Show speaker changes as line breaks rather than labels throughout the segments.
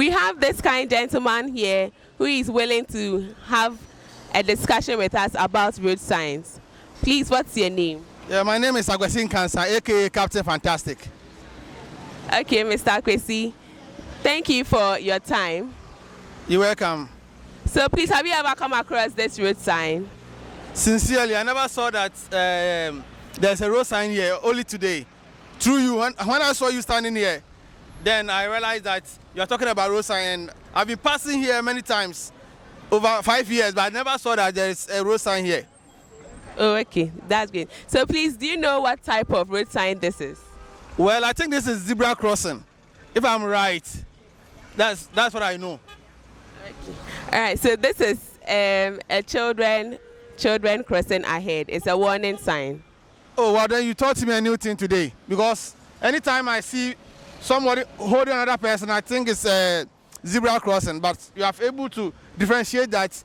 We have this kind gentleman here who is willing to have a discussion with us about road signs. Please, what's your name?
Yeah, my name is Agwesin Kansa, aka Captain Fantastic.
Okay, Mr. Kwesi, thank you for your time.
You're welcome.
So please, have you ever come across this road sign?
Sincerely, I never saw that there's a road sign here, only today. Through you, when I saw you standing here, then I realized that you're talking about road sign. And I've been passing here many times, over 5 years, but I never saw that there's a road sign here.
Oh, okay, that's good. So please, do you know what type of road sign this is?
Well, I think this is zebra crossing. If I'm right, that's what I know.
Okay. All right, so this is a children crossing ahead. It's a warning sign.
Oh, well, then you taught me a new thing today, because anytime I see somebody holding another person, I think it's a zebra crossing, but you are able to differentiate that.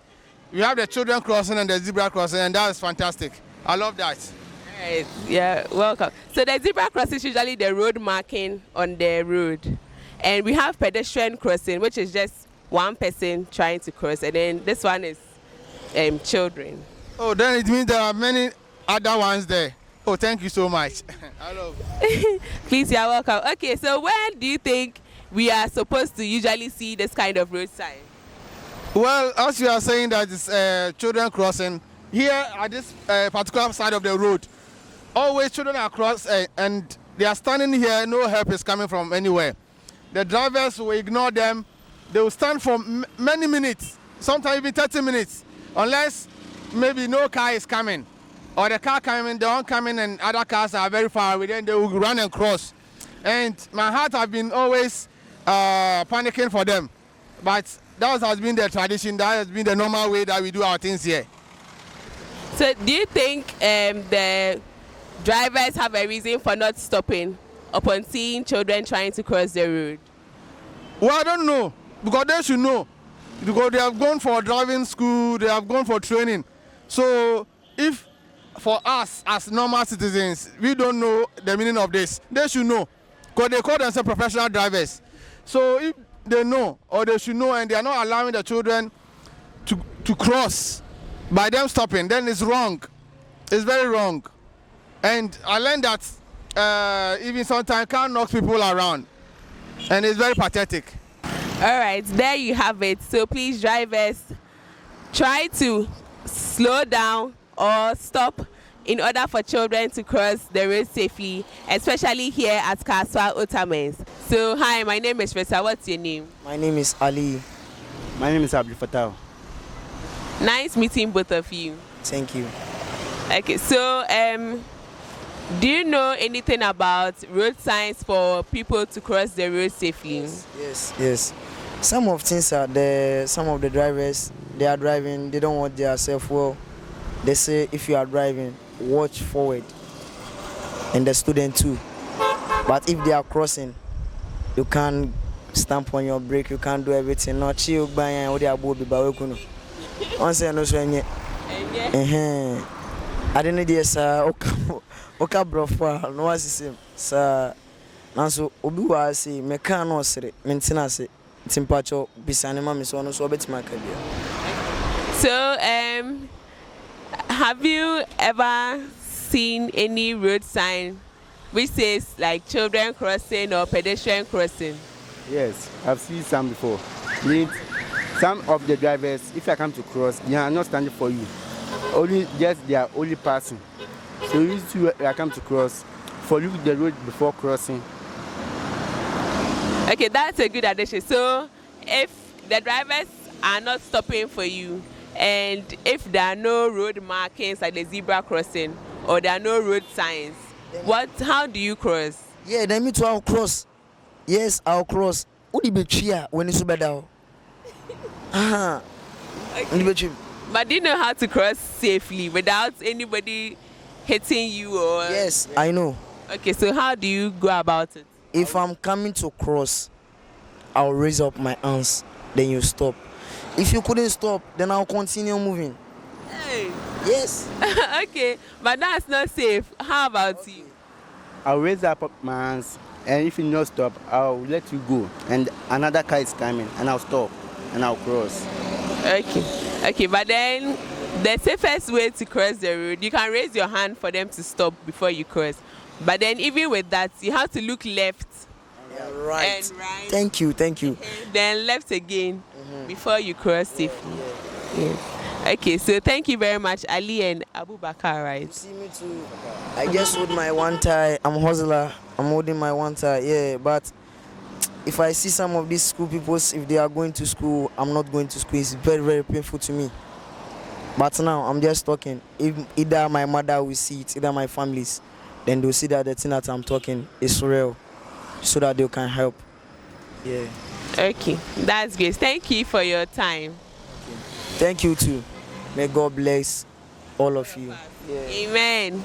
You have the children crossing and the zebra crossing, and that is fantastic. I love that.
All right, yeah, welcome. So the zebra crossing is usually the road marking on the road, and we have pedestrian crossing, which is just one person trying to cross, and then this one is children.
Oh, then it means there are many other ones there. Oh, thank you so much. I love.
Please, you're welcome. Okay, so where do you think we are supposed to usually see this kind of road sign?
Well, as you are saying that it's children crossing, here at this particular side of the road, always children are crossed and they are standing here, no help is coming from anywhere. The drivers will ignore them. They will stand for many minutes, sometimes even 30 minutes, unless maybe no car is coming. Or the car coming, they won't come in and other cars are very far away, then they will run and cross. And my heart has been always panicking for them. But that has been the tradition, that has been the normal way that we do our things here.
So do you think the drivers have a reason for not stopping upon seeing children trying to cross the road?
Well, I don't know, because they should know. Because they have gone for driving school, they have gone for training. So if for us as normal citizens, we don't know the meaning of this, they should know. Because they call themselves professional drivers. So if they know, or they should know, and they are not allowing the children to cross by them stopping, then it's wrong. It's very wrong. And I learned that even sometimes car knocks people around, and it's very pathetic.
All right, there you have it. So please, drivers, try to slow down or stop in order for children to cross the road safely, especially here at Kaswa Otamens. So hi, my name is Ressa. What's your name?
My name is Ali.
My name is Abdul Fatah.
Nice meeting both of you.
Thank you.
Okay, so do you know anything about road signs for people to cross the road safely?
Yes. Some of things are there. Some of the drivers, they are driving, they don't want their self well. They say if you are driving, watch forward, and the student too. But if they are crossing, you can't stamp on your brake, you can't do everything. Not chill by and what they are both about. Once I know so I didn't know this okay bro no was same sir. Now so obi wa say me can no sere maintenance timpacho bisane ma me so no so betima ka bia.
So have you ever seen any road sign which says like children crossing or pedestrian crossing?
Yes, I've seen some before. Some of the drivers, if I come to cross, they are not standing for you. Only just they are only passing. So if I come to cross, for you the road before crossing.
Okay, that's a good addition. So if the drivers are not stopping for you, and if there are no road markings like the zebra crossing or there are no road signs, how do you cross?
Yeah, then me too, I'll cross. Yes, I'll cross. Udi be chia when it's better.
Okay. But do you know how to cross safely without anybody hitting you or?
Yes, I know.
Okay, so how do you go about it?
If I'm coming to cross, I'll raise up my hands, then you stop. If you couldn't stop, then I'll continue moving.
Hey.
Yes.
Okay, but that's not safe. How about you?
I'll raise up my hands and if you not stop, I'll let you go. And another car is coming, and I'll stop, and I'll cross.
Okay, but then the safest way to cross the road, you can raise your hand for them to stop before you cross. But then even with that, you have to look left
Right.
and right.
Thank you.
Then left again before you cross safely. Yes. Okay, so thank you very much, Ali and Abubakar, right?
See me too. I just hold my one tie. I'm a hustler. I'm holding my one tie. Yeah, but if I see some of these school people, if they are going to school, I'm not going to school. It's very, very painful to me. But now I'm just talking. If either my mother will see it, either my families, then they'll see that the thing that I'm talking is real, so that they can help. Yeah.
Okay, that's great. Thank you for your time.
Thank you too. May God bless all of you.
Amen.